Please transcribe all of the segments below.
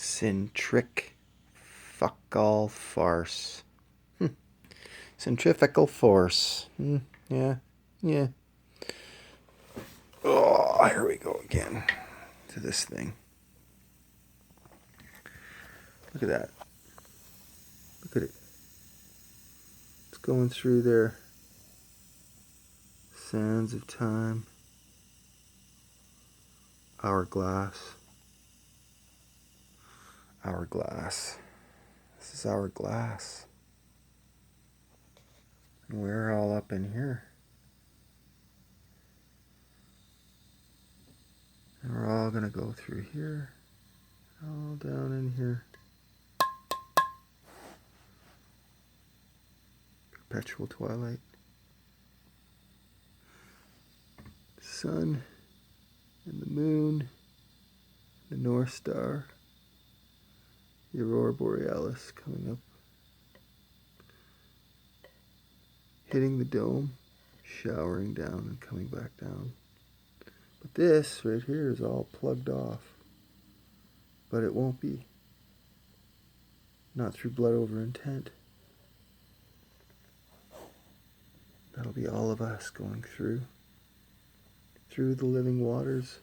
Centrifugal force. Centrifugal force. Yeah. Yeah. Oh, here we go again to this thing. Look at that. Look at it. It's going through there. Sands of time. Hourglass. Hourglass. This is hourglass. And we're all up in here. And we're all going to go through here. All down in here. Perpetual twilight. The sun and the moon, the North Star, the Aurora Borealis coming up, hitting the dome, showering down and coming back down. But this right here is all plugged off. But it won't be. Not through blood over intent. That'll be all of us going through the living waters,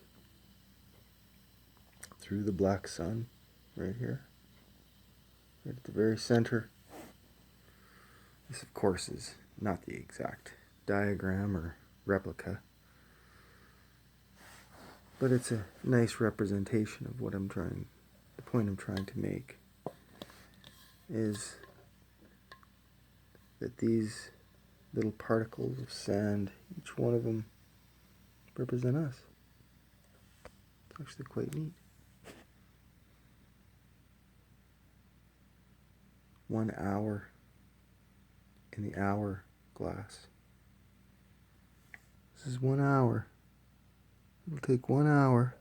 through the black sun, right here, right at the very center. This, of course, is not the exact diagram or replica, but it's a nice representation of what the point I'm trying to make is that these little particles of sand, each one of them represent us. It's actually quite neat. 1 hour in the hourglass. This is 1 hour. It'll take 1 hour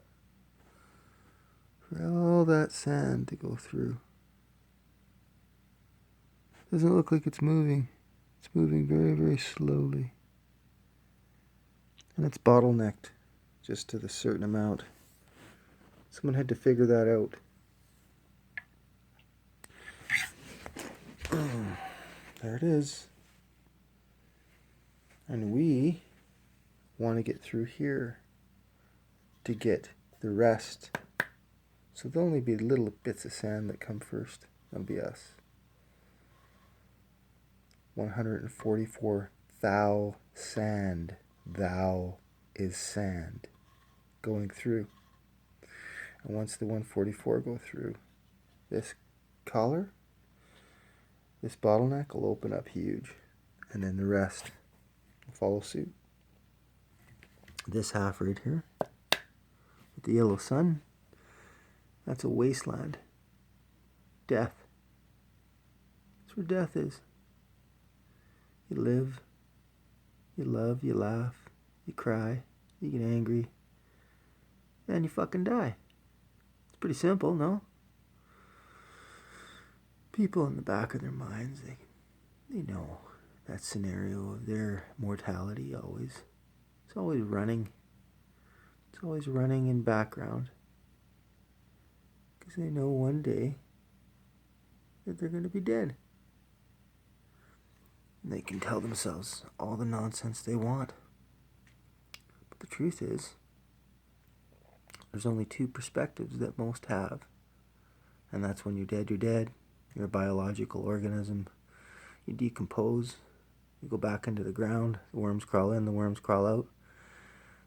for all that sand to go through. Doesn't look like it's moving. It's moving very, very slowly. And it's bottlenecked just to the certain amount. Someone had to figure that out. There it is. And we want to get through here to get the rest. So there'll only be little bits of sand that come first. That'll be us. 144 thou sand. Thou is sand going through. And once the 144 go through, this collar, this bottleneck will open up huge. And then the rest will follow suit. This half right here, with the yellow sun, that's a wasteland. Death. That's where death is. You live, you love, you laugh, you cry, you get angry, and you fucking die. It's pretty simple, no? People in the back of their minds, they know that scenario of their mortality always. It's always running. It's always running in background. Because they know one day that they're going to be dead. And they can tell themselves all the nonsense they want. But the truth is, there's only two perspectives that most have. And that's when you're dead, you're dead. You're a biological organism. You decompose. You go back into the ground. The worms crawl in, the worms crawl out.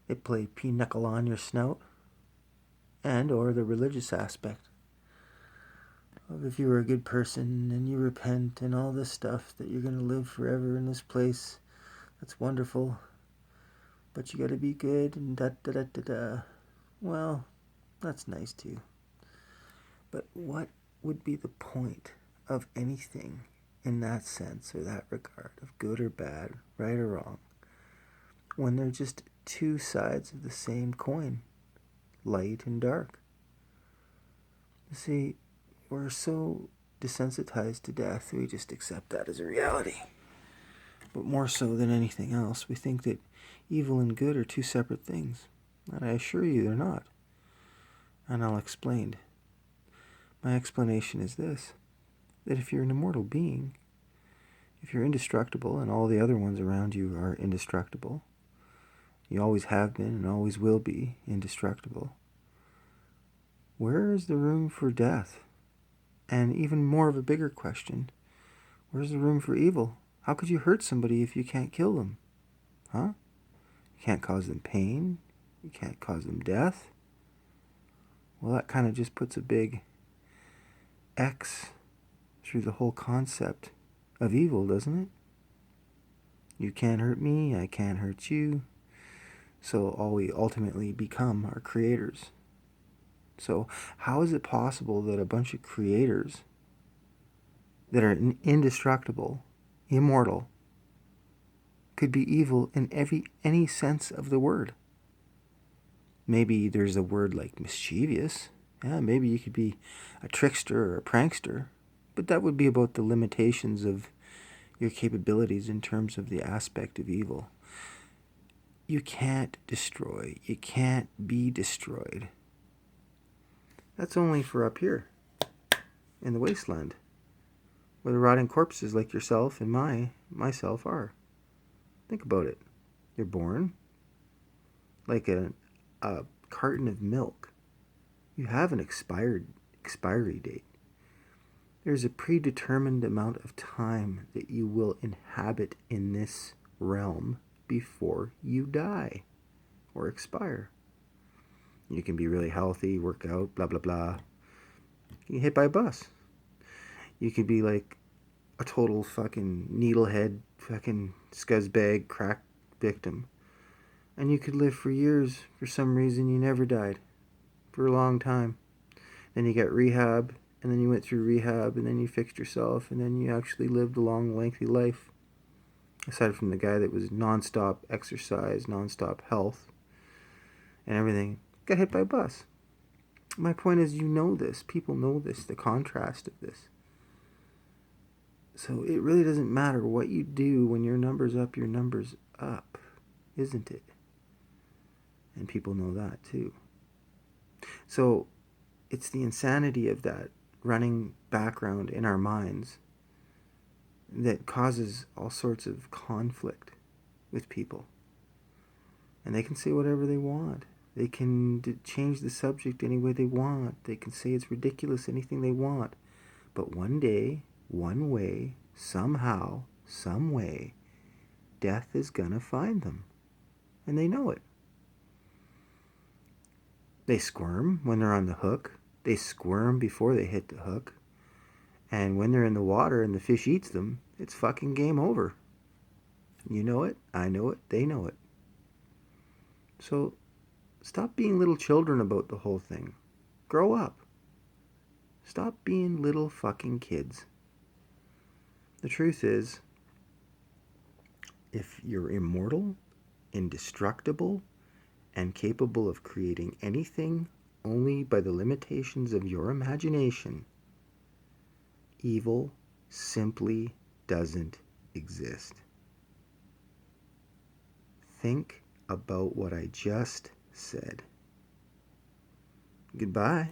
They play pinochle on your snout. And or the religious aspect of if you were a good person and you repent and all this stuff that you're going to live forever in this place. That's wonderful. But you got to be good and da-da-da-da-da. Well, that's nice too. But what would be the point of anything in that sense or that regard of good or bad, right or wrong, when they're just two sides of the same coin, light and dark? You see, we're so desensitized to death, we just accept that as a reality. But more so than anything else, we think that evil and good are two separate things. And I assure you they're not. And I'll explain. My explanation is this, that if you're an immortal being, if you're indestructible and all the other ones around you are indestructible, you always have been and always will be indestructible, where is the room for death? And even more of a bigger question, where's the room for evil? How could you hurt somebody if you can't kill them? Huh? You can't cause them pain. You can't cause them death. Well, that kind of just puts a big X through the whole concept of evil, doesn't it? You can't hurt me, I can't hurt you. So all we ultimately become are creators. So how is it possible that a bunch of creators that are indestructible, immortal, could be evil in any sense of the word? Maybe there's a word like mischievous. Yeah, maybe you could be a trickster or a prankster, but that would be about the limitations of your capabilities in terms of the aspect of evil. You can't destroy. You can't be destroyed. That's only for up here, in the wasteland, where the rotting corpses like yourself and myself are. Think about it. You're born like a carton of milk. You have an expiry date. There's a predetermined amount of time that you will inhabit in this realm before you die or expire. You can be really healthy, work out, blah, blah, blah. You get hit by a bus. You could be like a total fucking needlehead, fucking scuzzbag, crack victim. And you could live for years. For some reason, you never died. For a long time. Then you got rehab, and then you went through rehab, and then you fixed yourself, and then you actually lived a long, lengthy life. Aside from the guy that was nonstop exercise, nonstop health, and everything, got hit by a bus. My point is, you know this. People know this, the contrast of this. So it really doesn't matter what you do when your number's up, isn't it? And people know that too. So it's the insanity of that running background in our minds that causes all sorts of conflict with people. And they can say whatever they want. They can change the subject any way they want. They can say it's ridiculous, anything they want. But one day, one way, somehow, some way, death is gonna find them. And they know it. They squirm when they're on the hook. They squirm before they hit the hook. And when they're in the water and the fish eats them, it's fucking game over. You know it, I know it, they know it. So stop being little children about the whole thing. Grow up. Stop being little fucking kids. The truth is, if you're immortal, indestructible, and capable of creating anything only by the limitations of your imagination, evil simply doesn't exist. Think about what I just said. Goodbye.